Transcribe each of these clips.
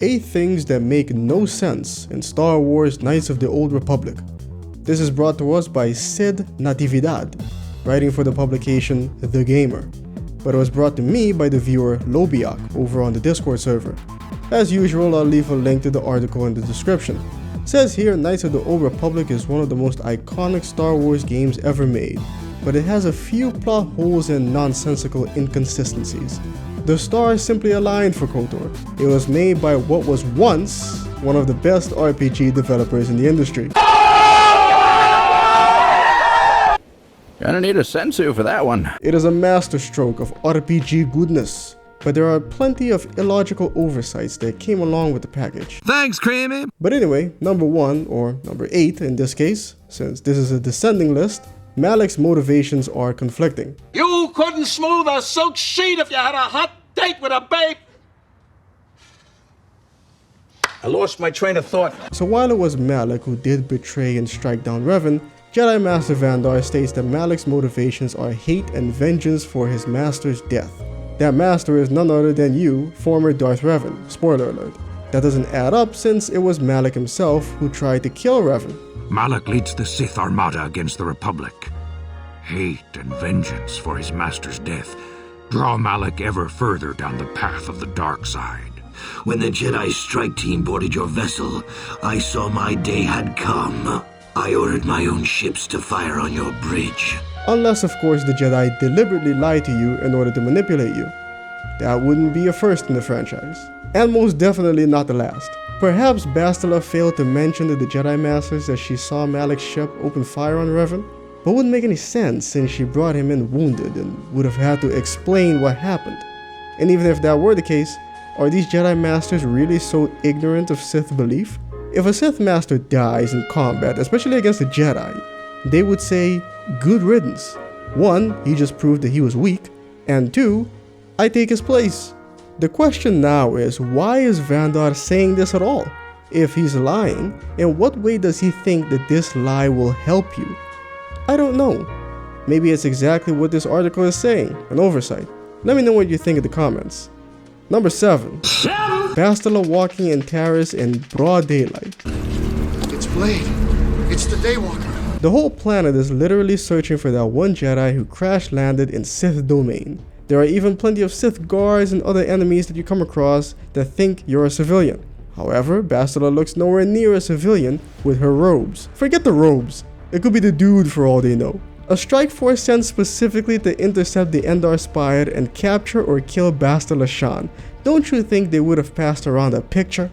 8 things that make no sense in Star Wars Knights of the Old Republic. This is brought to us by Sid Natividad, writing for the publication TheGamer, but it was brought to me by the viewer Lobiak over on the Discord server. As usual, I'll leave a link to the article in the description. It says here, Knights of the Old Republic is one of the most iconic Star Wars games ever made, but it has a few plot holes and nonsensical inconsistencies. The stars simply aligned for KoTOR. It was made by what was once one of the best RPG developers in the industry. Gonna need a sensu for that one. It is a masterstroke of RPG goodness, but there are plenty of illogical oversights that came along with the package. Thanks, Creamy! But anyway, number 1, or number 8 in this case, since this is a descending list, Maliks Motivations are conflicting. You couldn't smooth a silk sheet if you had a hot date with a babe. I lost my train of thought. So while it was Malik who did betray and strike down Revan, Jedi Master Vandar states that Malik's motivations are hate and vengeance for his master's death. That master is none other than you, former Darth Revan. Spoiler alert. That doesn't add up since it was Malik himself who tried to kill Revan. Malik leads the Sith Armada against the Republic. Hate and vengeance for his master's death draw Malik ever further down the path of the dark side. When the Jedi strike team boarded your vessel, I saw my day had come. I ordered my own ships to fire on your bridge. Unless, of course, the Jedi deliberately lied to you in order to manipulate you. That wouldn't be a first in the franchise. And most definitely not the last. Perhaps Bastila failed to mention to the Jedi Masters that she saw Malik's ship open fire on Revan, but wouldn't make any sense since she brought him in wounded and would have had to explain what happened. And even if that were the case, are these Jedi Masters really so ignorant of Sith belief? If a Sith Master dies in combat, especially against a Jedi, they would say, good riddance. 1, he just proved that he was weak, and 2, I take his place. The question now is, why is Vandar saying this at all? If he's lying, in what way does he think that this lie will help you? I don't know. Maybe it's exactly what this article is saying, an oversight. Let me know what you think in the comments. Number 7. Bastila walking in Taris in broad daylight. It's Blade. It's the Daywalker. The whole planet is literally searching for that one Jedi who crash-landed in Sith domain. There are even plenty of Sith guards and other enemies that you come across that think you're a civilian. However, Bastila looks nowhere near a civilian with her robes. Forget the robes. It could be the dude for all they know. A strike force sent specifically to intercept the Endar Spire and capture or kill Bastila Shan. Don't you think they would have passed around a picture?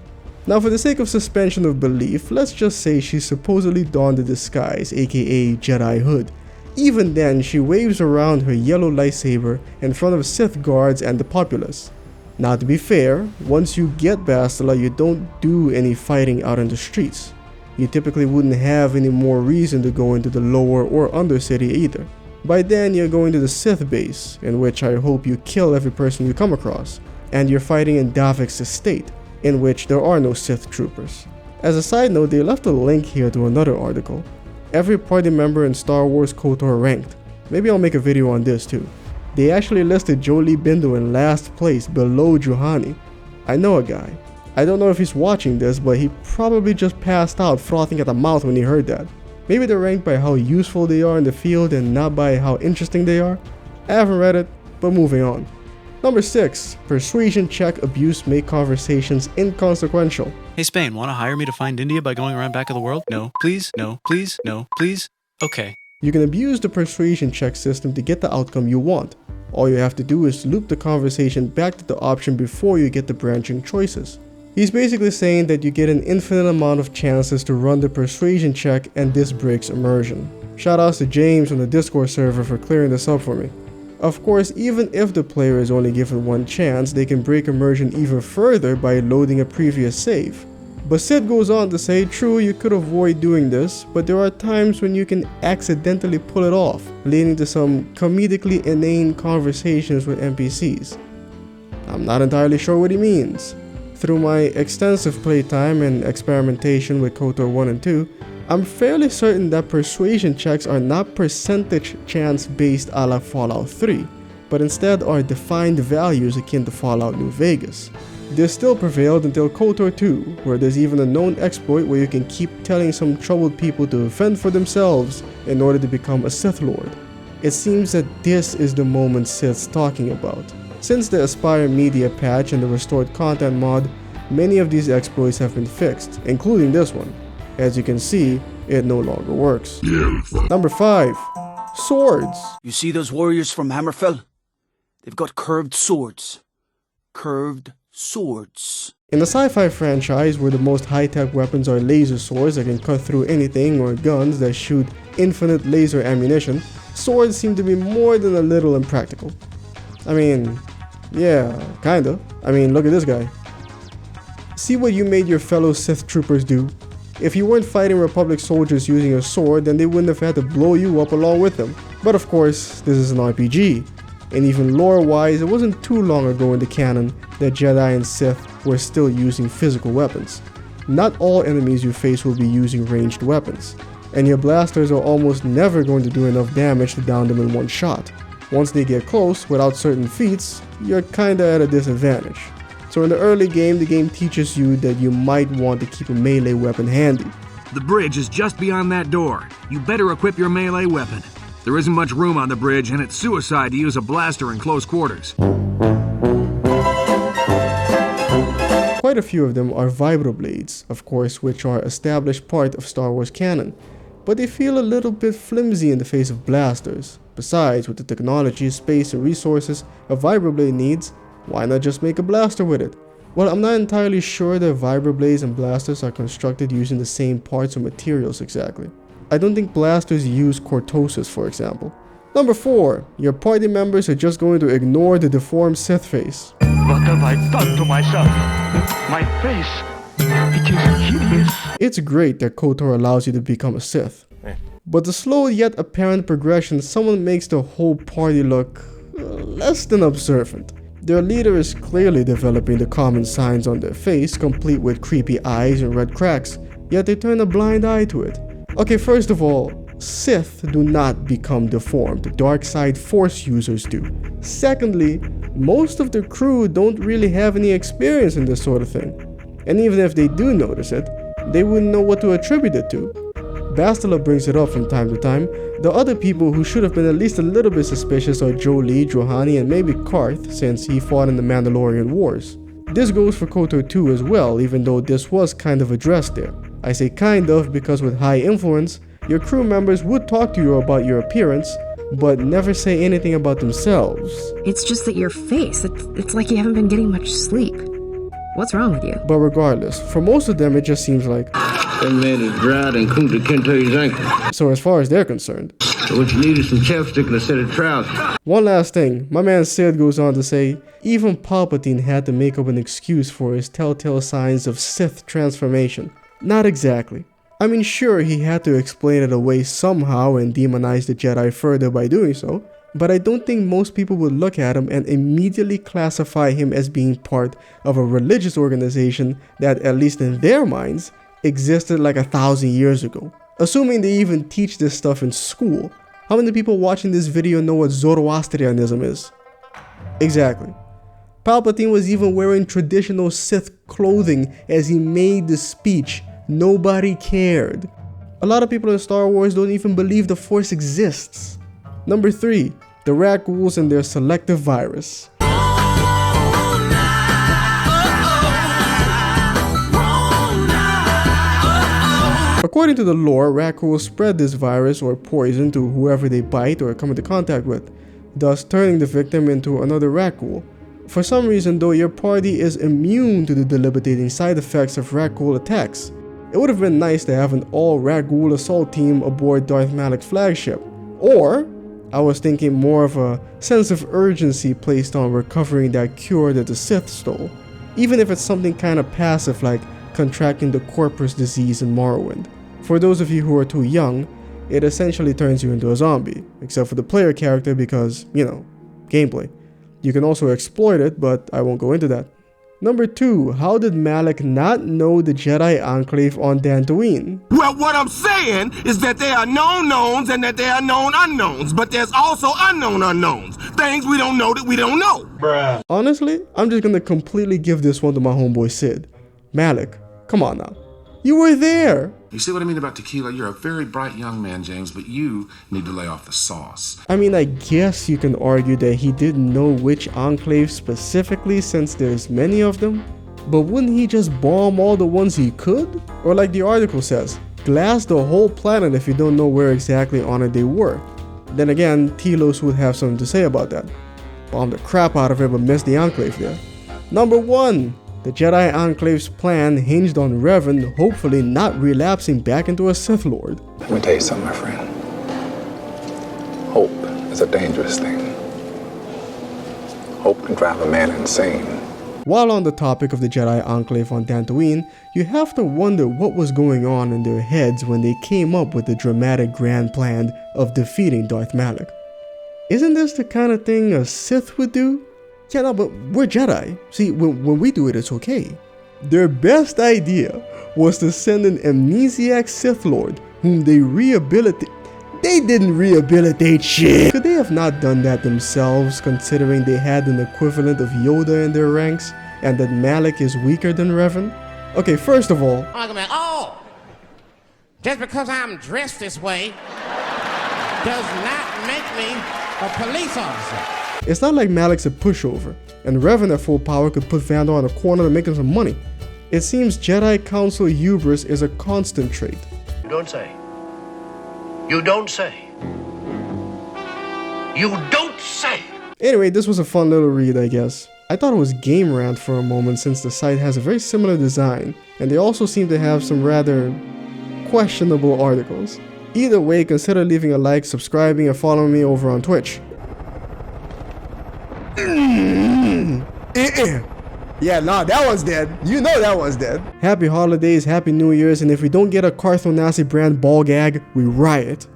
Now, for the sake of suspension of belief, let's just say she supposedly donned the disguise, aka Jedi Hood. Even then, she waves around her yellow lightsaber in front of Sith guards and the populace. Now, to be fair, once you get Bastila, you don't do any fighting out in the streets. You typically wouldn't have any more reason to go into the lower or undercity either. By then, you're going to the Sith base, in which I hope you kill every person you come across, and you're fighting in Davik's estate, in which there are no Sith troopers. As a side note, they left a link here to another article. Every party member in Star Wars KoTOR ranked. Maybe I'll make a video on this too. They actually listed Jolie Bindo in last place below Juhani. I know a guy. I don't know if he's watching this, but he probably just passed out frothing at the mouth when he heard that. Maybe they're ranked by how useful they are in the field and not by how interesting they are. I haven't read it, but moving on. Number 6. Persuasion check abuse make conversations inconsequential. Hey Spain, wanna hire me to find India by going around back of the world? No, please, no, please, no, please. Okay. You can abuse the persuasion check system to get the outcome you want. All you have to do is loop the conversation back to the option before you get the branching choices. He's basically saying that you get an infinite amount of chances to run the persuasion check and this breaks immersion. Shoutouts to James on the Discord server for clearing this up for me. Of course, even if the player is only given one chance, they can break immersion even further by loading a previous save. But Sid goes on to say, true, you could avoid doing this, but there are times when you can accidentally pull it off, leading to some comedically inane conversations with NPCs. I'm not entirely sure what he means. Through my extensive playtime and experimentation with KoTOR 1 and 2, I'm fairly certain that persuasion checks are not percentage chance based a la Fallout 3, but instead are defined values akin to Fallout New Vegas. This still prevailed until KoTOR 2, where there's even a known exploit where you can keep telling some troubled people to fend for themselves in order to become a Sith Lord. It seems that this is the moment Sith's talking about. Since the Aspire Media patch and the restored content mod, many of these exploits have been fixed, including this one. As you can see, it no longer works. Number 5. Swords. You see those warriors from Hammerfell? They've got curved swords. Curved swords. In the sci-fi franchise, where the most high-tech weapons are laser swords that can cut through anything or guns that shoot infinite laser ammunition, swords seem to be more than a little impractical. I mean, yeah, kinda. I mean, look at this guy. See what you made your fellow Sith troopers do? If you weren't fighting Republic soldiers using a sword, then they wouldn't have had to blow you up along with them. But of course, this is an RPG. And even lore-wise, it wasn't too long ago in the canon that Jedi and Sith were still using physical weapons. Not all enemies you face will be using ranged weapons, and your blasters are almost never going to do enough damage to down them in one shot. Once they get close, without certain feats, you're kinda at a disadvantage. So in the early game, the game teaches you that you might want to keep a melee weapon handy. The bridge is just beyond that door. You better equip your melee weapon. There isn't much room on the bridge, and it's suicide to use a blaster in close quarters. Quite a few of them are vibroblades, of course, which are an established part of Star Wars canon, but they feel a little bit flimsy in the face of blasters. Besides, with the technology, space, and resources a vibroblade needs, why not just make a blaster with it? Well, I'm not entirely sure that vibroblades and blasters are constructed using the same parts or materials exactly. I don't think blasters use cortosis, for example. Number 4. Your party members are just going to ignore the deformed Sith face. What have I done to myself? My face, it is hideous. It's great that KoTOR allows you to become a Sith. But the slow yet apparent progression somewhat makes the whole party look less than observant. Their leader is clearly developing the common signs on their face, complete with creepy eyes and red cracks, yet they turn a blind eye to it. Okay, first of all, Sith do not become deformed, the dark side Force users do. Secondly, most of the crew don't really have any experience in this sort of thing. And even if they do notice it, they wouldn't know what to attribute it to. Bastila brings it up from time to time. The other people who should have been at least a little bit suspicious are Jolee, Johani, and maybe Karth, since he fought in the Mandalorian Wars. This goes for KoTOR 2 as well, even though this was kind of addressed there. I say kind of because with high influence, your crew members would talk to you about your appearance, but never say anything about themselves. It's just that your face, it's like you haven't been getting much sleep. What's wrong with you? But regardless, for most of them it just seems like That man is dried and Kunta can't tell his ankle. so as far as they're concerned. So what you need is some chapstick and a set of trousers. One last thing, my man Sid goes on to say, even Palpatine had to make up an excuse for his telltale signs of Sith transformation. Not exactly. I mean, sure, he had to explain it away somehow and demonize the Jedi further by doing so, but I don't think most people would look at him and immediately classify him as being part of a religious organization that, at least in their minds, existed like 1,000 years ago. Assuming they even teach this stuff in school, how many people watching this video know what Zoroastrianism is? Exactly. Palpatine was even wearing traditional Sith clothing as he made the speech. Nobody cared. A lot of people in Star Wars don't even believe the Force exists. Number 3. The Rakus and their selective virus. According to the lore, Raku spread this virus or poison to whoever they bite or come into contact with, thus turning the victim into another Raku. For some reason though, your party is immune to the debilitating side effects of Raku attacks. It would have been nice to have an all-Raku assault team aboard Darth Malik's flagship. Or, I was thinking more of a sense of urgency placed on recovering that cure that the Sith stole. Even if it's something kind of passive like contracting the Corpus disease in Morrowind. For those of you who are too young, it essentially turns you into a zombie, except for the player character because, you know, gameplay. You can also exploit it, but I won't go into that. Number 2, how did Malik not know the Jedi Enclave on Dantooine? Well, what I'm saying is that there are known knowns and that there are known unknowns, but there's also unknown unknowns. Things we don't know that we don't know. Bruh. Honestly, I'm just gonna completely give this one to my homeboy Sid. Malik, come on now. You were there! You see what I mean about tequila? You're a very bright young man, James, but you need to lay off the sauce. I mean, I guess you can argue that he didn't know which enclave specifically since there's many of them. But wouldn't he just bomb all the ones he could? Or like the article says, glass the whole planet if you don't know where exactly on it they were. Then again, Telos would have something to say about that. Bomb the crap out of it but miss the enclave there. Number 1. The Jedi Enclave's plan hinged on Revan hopefully not relapsing back into a Sith Lord. Let me tell you something, my friend. Hope is a dangerous thing. Hope can drive a man insane. While on the topic of the Jedi Enclave on Dantooine, you have to wonder what was going on in their heads when they came up with the dramatic grand plan of defeating Darth Malik. Isn't this the kind of thing a Sith would do? Yeah, no, but we're Jedi. See, when we do it, it's okay. Their best idea was to send an amnesiac Sith Lord whom they rehabilitate. They didn't rehabilitate shit. Could they have not done that themselves, considering they had an equivalent of Yoda in their ranks, and that Malik is weaker than Revan? Okay, first of all, oh, just because I'm dressed this way does not make me a police officer. It's not like Malik's a pushover, and Revan at full power could put Vandal in a corner to make him some money. It seems Jedi Council hubris is a constant trait. You don't say. You don't say. You don't say. Anyway, this was a fun little read, I guess. I thought it was Game Rant for a moment since the site has a very similar design, and they also seem to have some rather questionable articles. Either way, consider leaving a like, subscribing, and following me over on Twitch. Yeah, nah, that one's dead. You know that one's dead. Happy holidays, happy New Year's, and if we don't get a Carthonasi brand ball gag, we riot.